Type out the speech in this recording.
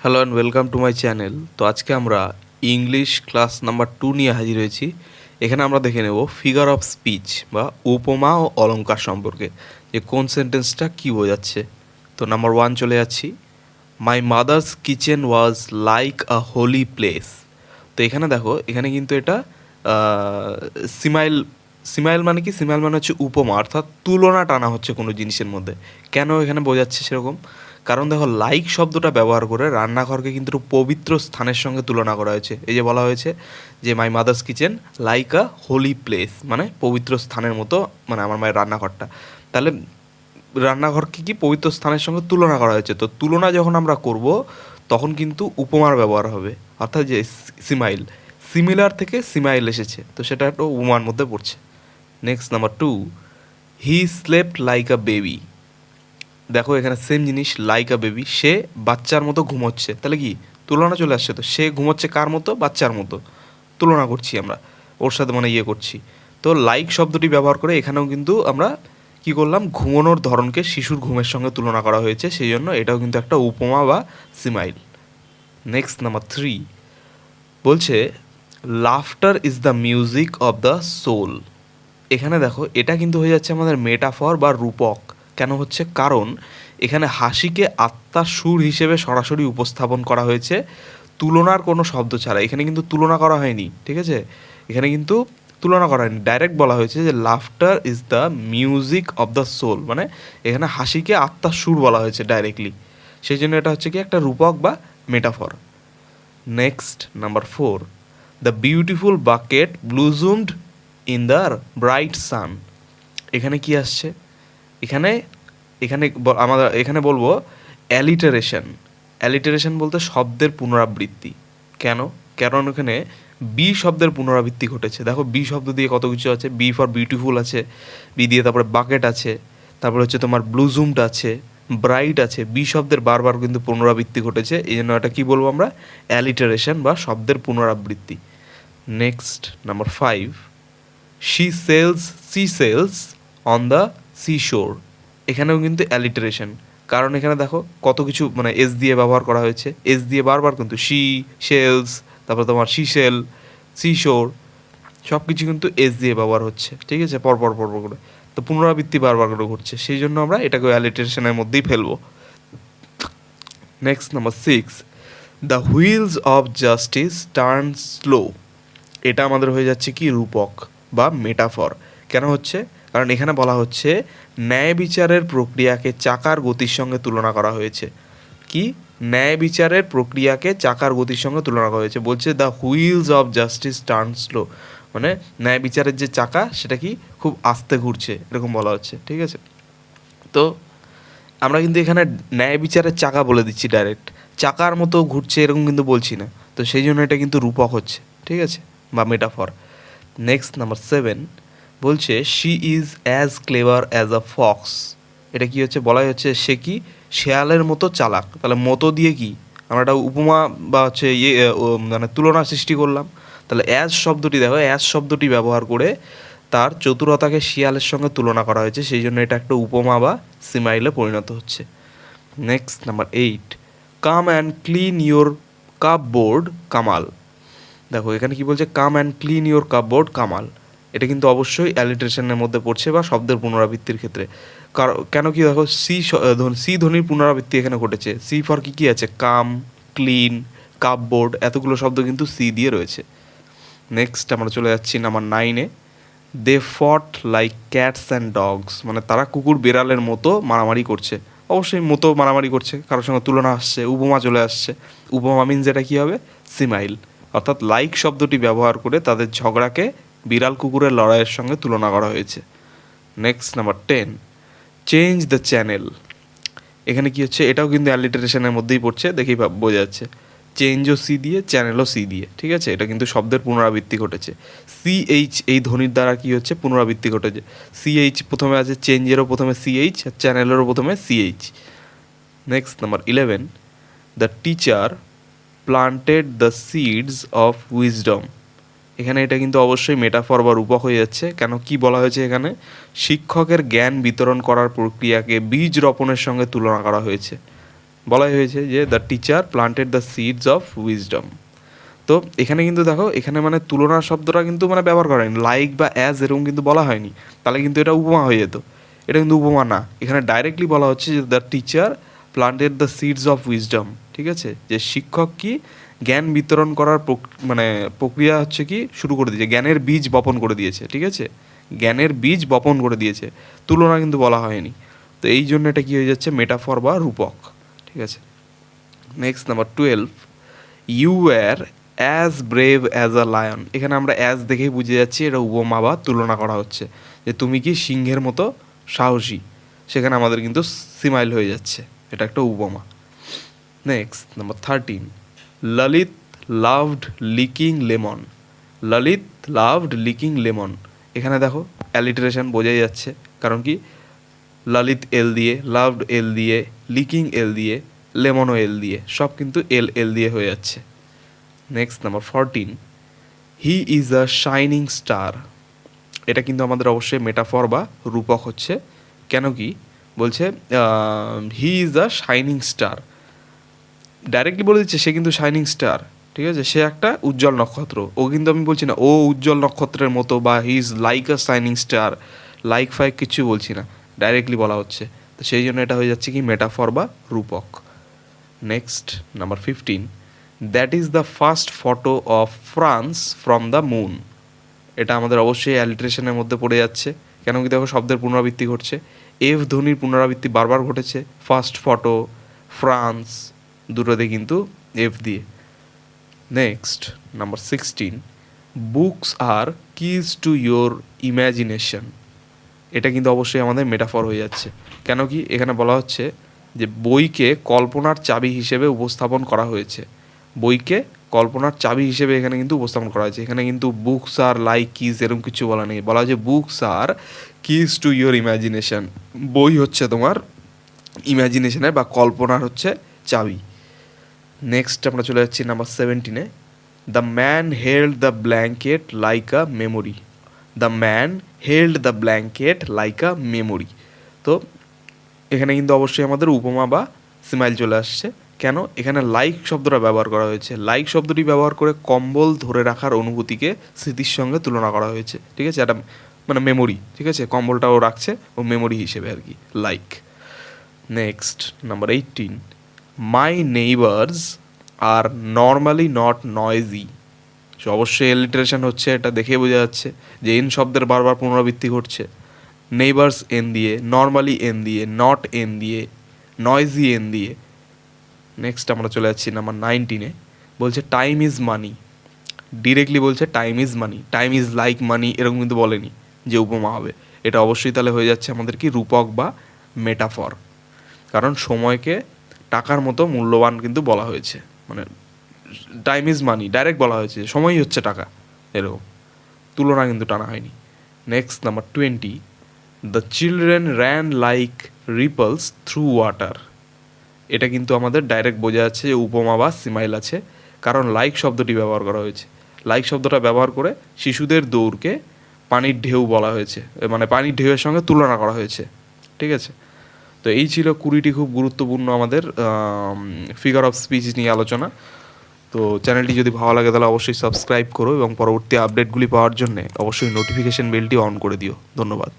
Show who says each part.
Speaker 1: Hello and welcome to my channel. তো আজকে আমরা ইংলিশ ক্লাস নাম্বার 2 নিয়ে হাজির হয়েছি। এখানে আমরা দেখে নেব ফিগার অফ স্পিচ বা উপমা ও অলংকার সম্পর্কে, যে কোন সেন্টেন্সটা কী বোঝাচ্ছে। তো নাম্বার 1 চলে যাচ্ছি। My mother's kitchen was like a Holi place. তো এখানে দেখো, এখানে কিন্তু এটা সিমাইল সিমাইল মানে কি? সিমাইল মানে হচ্ছে উপমা, অর্থাৎ তুলনা টানা হচ্ছে কোনো জিনিসের মধ্যে। কেন এখানে বোঝাচ্ছে সেরকম? কারণ দেখো, লাইক শব্দটা ব্যবহার করে রান্নাঘরকে কিন্তু পবিত্র স্থানের সঙ্গে তুলনা করা হয়েছে। এই যে বলা হয়েছে যে my mother's kitchen like a Holi place, মানে পবিত্র স্থানের মতো, মানে আমার মায়ের রান্নাঘরটা। তাহলে রান্নাঘরকে কি পবিত্র স্থানের সঙ্গে তুলনা করা হয়েছে। তো তুলনা যখন আমরা করব তখন কিন্তু উপমার ব্যবহার হবে, অর্থাৎ যে সিমাইল, সিমিলার থেকে সিমাইল এসেছে, তো সেটা একটা উপমার মধ্যে পড়ছে। Next number 2, he slept like a baby. দেখো এখানে সেম জিনিস, লাইক আ বেবি, সে বাচ্চার মতো ঘুমোচ্ছে। তাহলে কি তুলনা চলে আসছে? তো সে ঘুমোচ্ছে কার মতো? বাচ্চার মতো। তুলনা করছি আমরা ওর সাথে, মানে করছি। তো লাইক শব্দটি ব্যবহার করে এখানেও কিন্তু আমরা কি করলাম, ঘুমানোর ধরনকে শিশুর ঘুমের সঙ্গে তুলনা করা হয়েছে, সেই জন্য এটাও কিন্তু একটা উপমা বা সিমাইল। নেক্সট নাম্বার 3 বলছে laughter is the music of the soul. এখানে দেখো, এটা কিন্তু হয়ে যাচ্ছে আমাদের মেটাফর বা রূপক। কেন হচ্ছে? কারণ এখানে হাসিকে আত্মার সুর হিসেবে সরাসরি উপস্থাপন করা হয়েছে, তুলনার কোনো শব্দ ছাড়া। এখানে কিন্তু তুলনা করা হয়নি, ঠিক আছে? এখানে কিন্তু তুলনা করা হয়নি, ডাইরেক্ট বলা হয়েছে যে laughter is the music of the soul, মানে এখানে হাসিকে আত্মার সুর বলা হয়েছে ডাইরেক্টলি। সেই জন্য এটা হচ্ছে কি একটা রূপক বা metaphor. Next number 4, the beautiful bucket bloomed in the bright sun. এখানে কি আসছে? এখানে এখানে আমাদের এখানে বলবো অ্যালিটারেশন। অ্যালিটারেশন বলতে শব্দের পুনরাবৃত্তি। কেন? কারণ এখানে বি শব্দের পুনরাবৃত্তি ঘটেছে। দেখো, বি শব্দ দিয়ে কত কিছু আছে। বি ফর বিউটিফুল আছে, বি দিয়ে তারপরে বাকেট আছে, তারপরে হচ্ছে তোমার ব্লুজুমড আছে, ব্রাইট আছে। বি শব্দের বারবার কিন্তু পুনরাবৃত্তি ঘটেছে, এই জন্য এটা কী বলবো আমরা? অ্যালিটারেশন বা শব্দের পুনরাবৃত্তি। Next number 5, sea shells on the sea shore. এখানেও কিন্তু অ্যালিটারেশন, কারণ এখানে দেখো কত কিছু, মানে এস দিয়ে ব্যবহার করা হয়েছে। এস দিয়ে বারবার কিন্তু সি সেলস, তারপর তোমার সি সেল, সি শোর, সব কিছু কিন্তু এস দিয়ে ব্যবহার হচ্ছে, ঠিক আছে? পরপর পরপর করে, তো পুনরাবৃত্তি বারবার করে ঘটছে, সেই জন্য আমরা এটাকে অ্যালিটারেশনের মধ্যেই ফেলবো। Next number 6, the wheels of justice turn slow. এটা আমাদের হয়ে যাচ্ছে কি রূপক বা মেটাফর। কেন হচ্ছে? কারণ এখানে বলা হচ্ছে ন্যায় বিচারের প্রক্রিয়াকে চাকার গতির সঙ্গে তুলনা করা হয়েছে। কি? ন্যায় বিচারের প্রক্রিয়াকে চাকার গতির সঙ্গে তুলনা করা হয়েছে। বলছে the wheels of justice turn slow, মানে ন্যায় বিচারের যে চাকা সেটা কি খুব আস্তে ঘুরছে, এরকম বলা হচ্ছে, ঠিক আছে? তো আমরা কিন্তু এখানে ন্যায় বিচারের চাকা বলে দিচ্ছি ডাইরেক্ট, চাকার মতো ঘুরছে এরকম কিন্তু বলছি না। তো সেই জন্য এটা কিন্তু রূপক হচ্ছে, ঠিক আছে, বা মেটাফর। নেক্সট নাম্বার 7 বলছে she is as clever as a Fox. এটা কি হচ্ছে? বলাই হচ্ছে সে কি শেয়ালের মতো চালাক। তাহলে মতো দিয়ে কি আমরা একটা উপমা বা হচ্ছে মানে তুলনা সৃষ্টি করলাম। তাহলে অ্যাজ শব্দটি দেখো, অ্যাজ শব্দটি ব্যবহার করে তার চতুরতাকে শিয়ালের সঙ্গে তুলনা করা হয়েছে, সেই জন্য এটা একটা উপমা বা সিমাইলে পরিণত হচ্ছে। Next number 8, come and clean your cupboard Kamal. দেখো এখানে কি বলছে? Come and clean your cupboard Kamal. এটা কিন্তু অবশ্যই অ্যালিটারেশনের মধ্যে পড়ছে বা শব্দের পুনরাবৃত্তির ক্ষেত্রে। কেন কি? দেখো সি ধ্বনির পুনরাবৃত্তি এখানে ঘটেছে। সি ফর কি কি আছে? কাম, ক্লিন, কাপবোর্ড, এতগুলো শব্দ কিন্তু সি দিয়ে রয়েছে। নেক্সট আমরা চলে যাচ্ছি নাম্বার 9-এ, দে ফট লাইক ক্যাটস অ্যান্ড ডগস। মানে তারা কুকুর বেড়ালের মতো মারামারি করছে। অবশ্যই মতো মারামারি করছে, কারোর সঙ্গে তুলনা আসছে, উপমা চলে আসছে। উপমা মিনস এটা কী হবে? সিমাইল, অর্থাৎ লাইক শব্দটি ব্যবহার করে তাদের ঝগড়াকে বিড়াল কুকুরের লড়াইয়ের সঙ্গে তুলনা করা হয়েছে। Next number 10, change the channel. এখানে কি হচ্ছে? এটাও কিন্তু অ্যালিটারেশনের মধ্যেই পড়ছে, দেখেই বোঝা যাচ্ছে। চেঞ্জও সি দিয়ে, চ্যানেলও সি দিয়ে, ঠিক আছে? এটা কিন্তু শব্দের পুনরাবৃত্তি ঘটেছে। সিএইচ এই ধ্বনির দ্বারা কি হচ্ছে? পুনরাবৃত্তি ঘটেছে। সিএইচ প্রথমে আছে, চেঞ্জেরও প্রথমে সিএইচ, আর চ্যানেলেরও প্রথমে CH. Next number 11, the teacher planted the seeds of wisdom. এখানে এটা কিন্তু অবশ্যই মেটাফর বা রূপক হয়ে যাচ্ছে। কেন? কি বলা হয়েছে এখানে? শিক্ষকের জ্ঞান বিতরণ করার প্রক্রিয়াকে বীজ রোপণের সঙ্গে তুলনা করা হয়েছে। বলাই হয়েছে যে the teacher planted the seeds of wisdom. তো এখানে কিন্তু দেখো, এখানে মানে তুলনার শব্দটা কিন্তু মানে ব্যবহার করা হয়নি, লাইক বা অ্যাজ এরকম কিন্তু বলা হয়নি, তাহলে কিন্তু এটা উপমা হয়ে যেত। এটা কিন্তু উপমা না, এখানে ডাইরেক্টলি বলা হচ্ছে যে the teacher planted the seeds of wisdom. ঠিক আছে, যে শিক্ষক কি জ্ঞান বিতরণ করার মানে প্রক্রিয়া হচ্ছে কি শুরু করে দিয়েছে, জ্ঞানের বীজ বপন করে দিয়েছে। ঠিক আছে, জ্ঞানের বীজ বপন করে দিয়েছে, তুলনা কিন্তু বলা হয়নি। তো এই জন্য এটা কী হয়ে যাচ্ছে, মেটাফর বা রূপক। ঠিক আছে, next number 12, you were as brave as a lion. এখানে আমরা অ্যাজ দেখেই বুঝে যাচ্ছি এটা উপমা বা তুলনা করা হচ্ছে, যে তুমি কি সিংহের মতো সাহসী। সেখানে আমাদের কিন্তু সিমাইল হয়ে যাচ্ছে, এটা একটা উপমা। Next number 13, Lalit loved licking lemon. Lalit loved licking lemon, এখানে দেখো অ্যালিটারেশন বোঝাই যাচ্ছে, কারণ কি ললিত এল দিয়ে, লাভড এল দিয়ে, লিকিং এল দিয়ে, লেমনও এল দিয়ে, সব কিন্তু এল এল দিয়ে হয়ে যাচ্ছে। Next number 14, he is a shining star. এটা কিন্তু আমাদের অবশ্যই মেটাফর বা রূপক হচ্ছে। কেন কি বলছে, he is a shining star, directly বলে দিচ্ছে সে কিন্তু শাইনিং স্টার। ঠিক আছে, সে একটা উজ্জ্বল নক্ষত্র। ও কিন্তু আমি বলছি না ও উজ্জ্বল নক্ষত্রের মতো বা he is like a shining star, like ফাইক কিছু বলছি না, ডাইরেক্টলি বলা হচ্ছে। তো সেই জন্য এটা হয়ে যাচ্ছে কি মেটাফর বা রূপক। Next number 15, that is the first photo of France from the moon. এটা আমাদের অবশ্যই অ্যালিটারেশনের মধ্যে পড়ে যাচ্ছে, কেন কি দেখো শব্দের পুনরাবৃত্তি ঘটছে, এফ ধ্বনির পুনরাবৃত্তি বারবার ঘটেছে, ফার্স্ট ফটো, ফ্রান্স, দুটোতে কিন্তু এফ দিয়ে। Next number 16, books are keys to your imagination. এটা কিন্তু অবশ্যই আমাদের মেটাফর হয়ে যাচ্ছে, কেন কি এখানে বলা হচ্ছে যে বইকে কল্পনার চাবি হিসেবে উপস্থাপন করা হয়েছে। বইকে কল্পনার চাবি হিসেবে এখানে কিন্তু উপস্থাপন করা হয়েছে। এখানে কিন্তু বুকস আর লাইক কিজ এরকম কিছু বলা নেই, বলা হয়েছে books are keys to your imagination. বই হচ্ছে তোমার ইম্যাজিনেশনের বা কল্পনার হচ্ছে চাবি। নেক্সট আমরা চলে যাচ্ছি নাম্বার 17-এ, the man held the blanket like a memory. The man held the blanket like a memory. তো এখানে কিন্তু অবশ্যই আমাদের উপমা বা সিমাইল চলে আসছে। কেন, এখানে লাইক শব্দটা ব্যবহার করা হয়েছে, লাইক শব্দটি ব্যবহার করে কম্বল ধরে রাখার অনুভূতিকে স্মৃতির সঙ্গে তুলনা করা হয়েছে। ঠিক আছে, একটা মানে মেমোরি। ঠিক আছে, কম্বলটাও রাখছে ও মেমোরি হিসেবে আর কি, like. Next number 18, my neighbours are normally not noisy. So অবশ্যই এলিটারেশন হচ্ছে, এটা দেখে বোঝা যাচ্ছে যে এন শব্দের বারবার পুনরাবৃত্তি ঘটছে। নেইবার্স এন দিয়ে, নর্মালি এন দিয়ে, নট এন দিয়ে, নয়েজি এন দিয়ে। নেক্সট আমরা চলে যাচ্ছি নাম্বার 19-এ, বলছে টাইম ইজ মানি। ডিরেক্টলি বলছে time is money, time is like money, এরকম কিন্তু বলেনি যে উপমা হবে। এটা অবশ্যই তাহলে হয়ে যাচ্ছে আমাদের কি রূপক বা মেটাফর, কারণ সময়কে টাকার মতো মূল্যবান কিন্তু বলা হয়েছে। মানে টাইম ইজ মানি ডাইরেক্ট বলা হয়েছে, সময়ই হচ্ছে টাকা, এরকম তুলনা কিন্তু টানা হয়নি। Next number 20, the children ran like ripples through water. এটা কিন্তু আমাদের ডাইরেক্ট বোঝা যাচ্ছে যে উপমা বা সিমাইল আছে, কারণ লাইক শব্দটি ব্যবহার করা হয়েছে। লাইক শব্দটা ব্যবহার করে শিশুদের দৌড়কে পানির ঢেউ বলা হয়েছে, মানে পানির ঢেউয়ের সঙ্গে তুলনা করা হয়েছে। ঠিক আছে, তো এই ছিল 20টি খুব গুরুত্বপূর্ণ আমাদের ফিগার অফ স্পিচ নিয়ে আলোচনা। তো চ্যানেলটি যদি ভালো লাগে তাহলে অবশ্যই সাবস্ক্রাইব করো এবং পরবর্তী আপডেটগুলি পাওয়ার জন্য অবশ্যই নোটিফিকেশন বেলটি অন করে দিও। ধন্যবাদ।